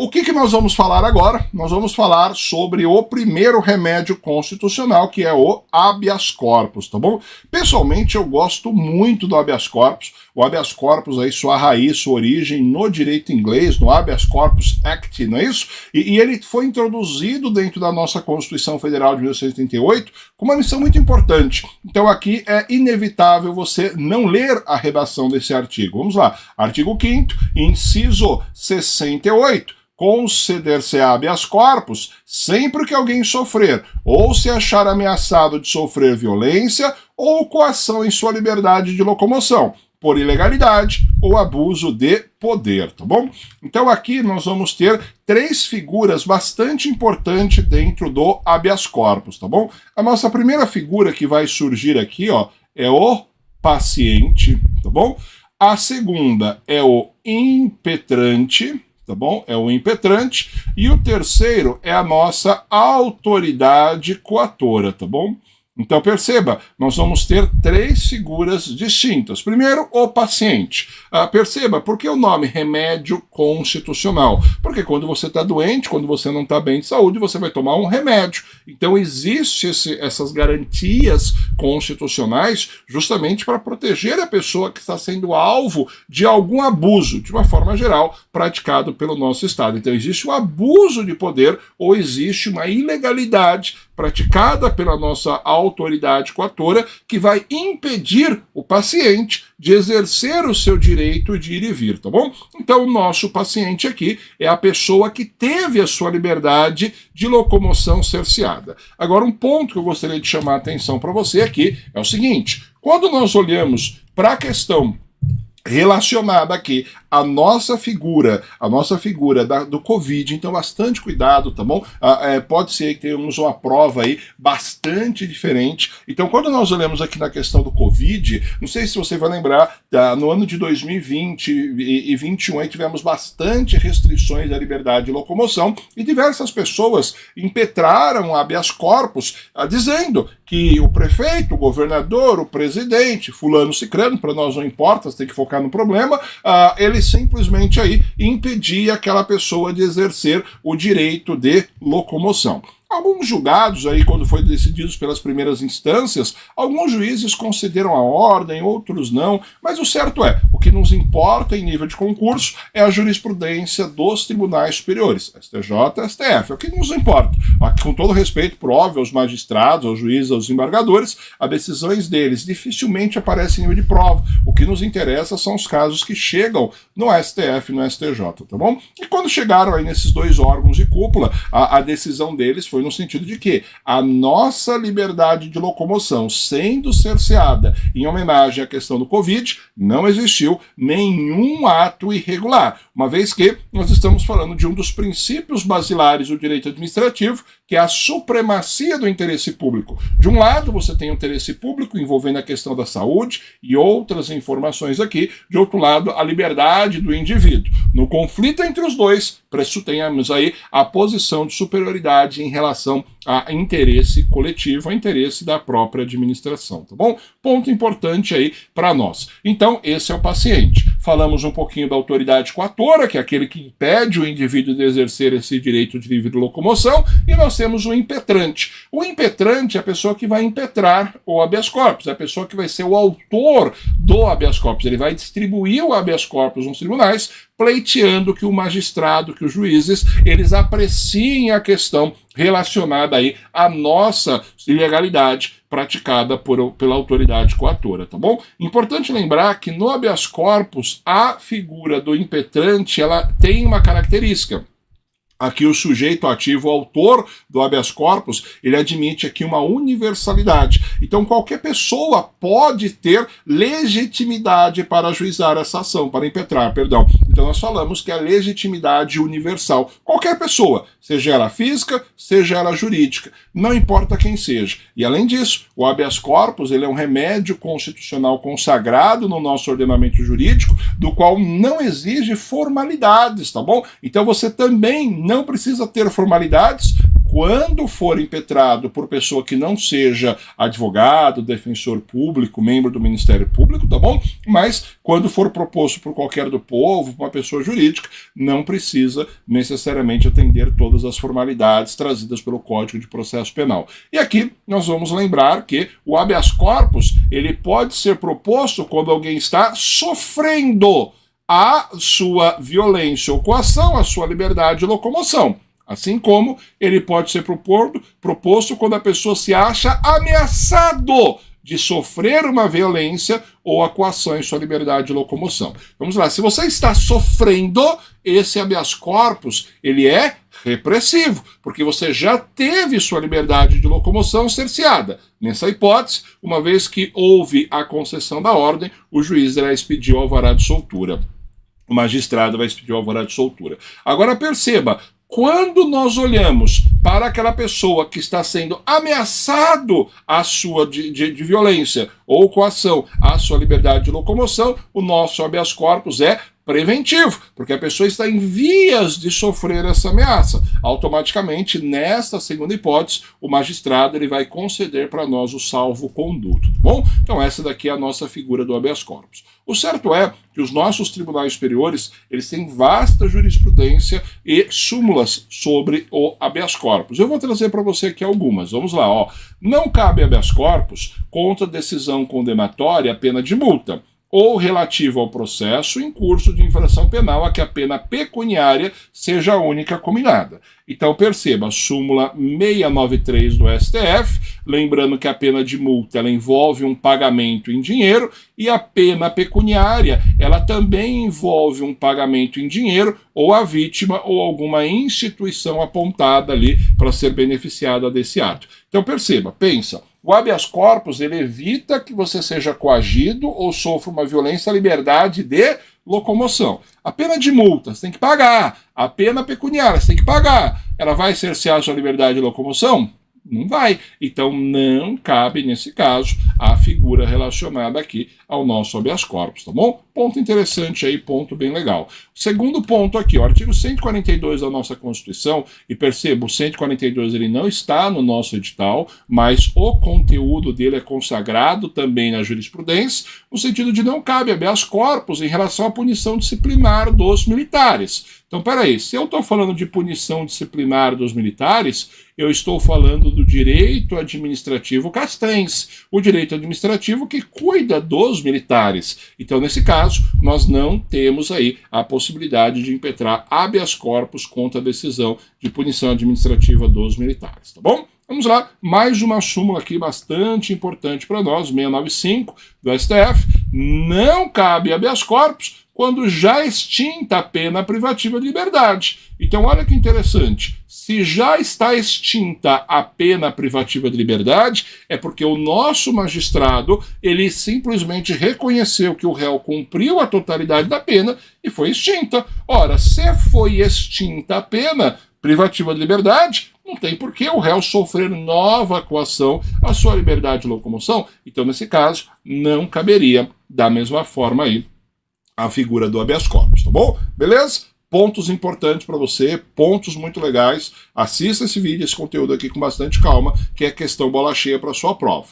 O que nós vamos falar agora? Nós vamos falar sobre o primeiro remédio constitucional, que é o habeas corpus, tá bom? Pessoalmente, eu gosto muito do habeas corpus. O habeas corpus, aí, sua raiz, sua origem no direito inglês, no Habeas Corpus Act, não é isso? E ele foi introduzido dentro da nossa Constituição Federal de 1988 com uma missão muito importante. Então aqui é inevitável você não ler a redação desse artigo. Vamos lá. Artigo 5º, inciso 68. Conceder-se habeas corpus sempre que alguém sofrer ou se achar ameaçado de sofrer violência ou coação em sua liberdade de locomoção, por ilegalidade ou abuso de poder, tá bom? Então aqui nós vamos ter três figuras bastante importantes dentro do habeas corpus, tá bom? A nossa primeira figura que vai surgir aqui, ó, é o paciente, tá bom? A segunda é o impetrante, tá bom? É o impetrante. E o terceiro é a nossa autoridade coatora, tá bom? Então perceba, nós vamos ter três figuras distintas. Primeiro, o paciente. Perceba, por que o nome remédio constitucional? Porque quando você está doente, quando você não está bem de saúde, você vai tomar um remédio. Então existem essas garantias constitucionais justamente para proteger a pessoa que está sendo alvo de algum abuso, de uma forma geral, praticado pelo nosso Estado. Então existe um abuso de poder ou existe uma ilegalidade praticada pela nossa autoridade coatora que vai impedir o paciente de exercer o seu direito de ir e vir, tá bom? Então o nosso paciente aqui é a pessoa que teve a sua liberdade de locomoção cerceada. Agora um ponto que eu gostaria de chamar a atenção para você aqui é o seguinte: quando nós olhamos para a questão relacionada aqui a nossa figura do Covid, então bastante cuidado, tá bom? Pode ser que tenhamos uma prova aí bastante diferente. Então quando nós olhamos aqui na questão do Covid, não sei se você vai lembrar, no ano de 2020 e 2021 aí tivemos bastante restrições à liberdade de locomoção e diversas pessoas impetraram habeas corpus dizendo que o prefeito, o governador, o presidente, fulano cicrano, para nós não importa, você tem que focar no problema, ele simplesmente aí impedia aquela pessoa de exercer o direito de locomoção. Alguns julgados aí, quando foi decididos pelas primeiras instâncias, alguns juízes concederam a ordem, outros não, mas o certo é, o que nos importa em nível de concurso é a jurisprudência dos tribunais superiores, STJ, STF, é o que nos importa. Com todo respeito, por óbvio, aos magistrados, aos juízes, aos embargadores, as decisões deles dificilmente aparecem em nível de prova. O que nos interessa são os casos que chegam no STF e no STJ, tá bom? E quando chegaram aí nesses dois órgãos de cúpula, a decisão deles foi no sentido de que a nossa liberdade de locomoção sendo cerceada em homenagem à questão do Covid, não existiu nenhum ato irregular, uma vez que nós estamos falando de um dos princípios basilares do direito administrativo, que é a supremacia do interesse público. De um lado, você tem o interesse público envolvendo a questão da saúde e outras informações aqui, de outro lado, a liberdade do indivíduo. No conflito entre os dois, temos aí a posição de superioridade em relação a interesse coletivo, a interesse da própria administração, tá bom? Ponto importante aí para nós. Então, esse é o paciente. Falamos um pouquinho da autoridade coatora, que é aquele que impede o indivíduo de exercer esse direito de livre locomoção, e nós temos o impetrante. O impetrante é a pessoa que vai impetrar o habeas corpus, é a pessoa que vai ser o autor do habeas corpus. Ele vai distribuir o habeas corpus nos tribunais, pleiteando que o magistrado, que os juízes, eles apreciem a questão relacionada aí à nossa ilegalidade praticada pela autoridade coatora, tá bom? Importante lembrar que no habeas corpus a figura do impetrante, ela tem uma característica. Aqui o sujeito ativo, o autor do habeas corpus, ele admite aqui uma universalidade. Então qualquer pessoa pode ter legitimidade para ajuizar essa ação, para impetrar, perdão. Então nós falamos que é a legitimidade universal. Qualquer pessoa, seja ela física, seja ela jurídica, não importa quem seja. E além disso, o habeas corpus, ele é um remédio constitucional consagrado no nosso ordenamento jurídico, do qual não exige formalidades, tá bom? Então você também não precisa ter formalidades quando for impetrado por pessoa que não seja advogado, defensor público, membro do Ministério Público, tá bom? Mas quando for proposto por qualquer do povo, por uma pessoa jurídica, não precisa necessariamente atender todas as formalidades trazidas pelo Código de Processo Penal. E aqui nós vamos lembrar que o habeas corpus, ele pode ser proposto quando alguém está sofrendo a sua violência ou coação, a sua liberdade de locomoção. Assim como ele pode ser proposto quando a pessoa se acha ameaçado de sofrer uma violência ou a coação em sua liberdade de locomoção. Vamos lá, se você está sofrendo, esse habeas corpus, ele é repressivo, porque você já teve sua liberdade de locomoção cerceada. Nessa hipótese, uma vez que houve a concessão da ordem, o juiz irá expedir o alvará de soltura. O magistrado vai expedir o alvará de soltura. Agora perceba, quando nós olhamos para aquela pessoa que está sendo ameaçado de violência ou coação à sua liberdade de locomoção, o nosso habeas corpus é preventivo, porque a pessoa está em vias de sofrer essa ameaça. Automaticamente, nesta segunda hipótese, o magistrado ele vai conceder para nós o salvo-conduto. Bom, então essa daqui é a nossa figura do habeas corpus. O certo é que os nossos tribunais superiores eles têm vasta jurisprudência e súmulas sobre o habeas corpus. Eu vou trazer para você aqui algumas. Vamos lá, ó. Não cabe habeas corpus contra decisão condenatória, pena de multa, ou relativo ao processo em curso de infração penal a que a pena pecuniária seja a única combinada. Então perceba, a súmula 693 do STF, lembrando que a pena de multa ela envolve um pagamento em dinheiro e a pena pecuniária ela também envolve um pagamento em dinheiro ou a vítima ou alguma instituição apontada ali para ser beneficiada desse ato. Então perceba, pensa, o habeas corpus ele evita que você seja coagido ou sofra uma violência à liberdade de locomoção. A pena de multa você tem que pagar, a pena pecuniária você tem que pagar. Ela vai cercear a sua liberdade de locomoção? Não vai. Então não cabe, nesse caso, a figura relacionada aqui ao nosso habeas corpus, tá bom? Ponto interessante aí, ponto bem legal. Segundo ponto aqui, o artigo 142 da nossa Constituição, e perceba, o 142 ele não está no nosso edital, mas o conteúdo dele é consagrado também na jurisprudência, no sentido de não cabe habeas corpus em relação à punição disciplinar dos militares. Então, peraí, se eu estou falando de punição disciplinar dos militares, eu estou falando do direito administrativo castrense, o direito administrativo que cuida dos militares. Então, nesse caso, nós não temos aí a possibilidade de impetrar habeas corpus contra a decisão de punição administrativa dos militares, tá bom? Vamos lá, mais uma súmula aqui bastante importante para nós, 695 do STF, não cabe habeas corpus quando já extinta a pena privativa de liberdade. Então, olha que interessante. Se já está extinta a pena privativa de liberdade, é porque o nosso magistrado, ele simplesmente reconheceu que o réu cumpriu a totalidade da pena e foi extinta. Ora, se foi extinta a pena privativa de liberdade, não tem por que o réu sofrer nova coação à sua liberdade de locomoção. Então, nesse caso, não caberia da mesma forma aí a figura do habeas corpus, tá bom? Beleza? Pontos importantes para você, pontos muito legais. Assista esse vídeo, esse conteúdo aqui com bastante calma, que é questão bola cheia para sua prova.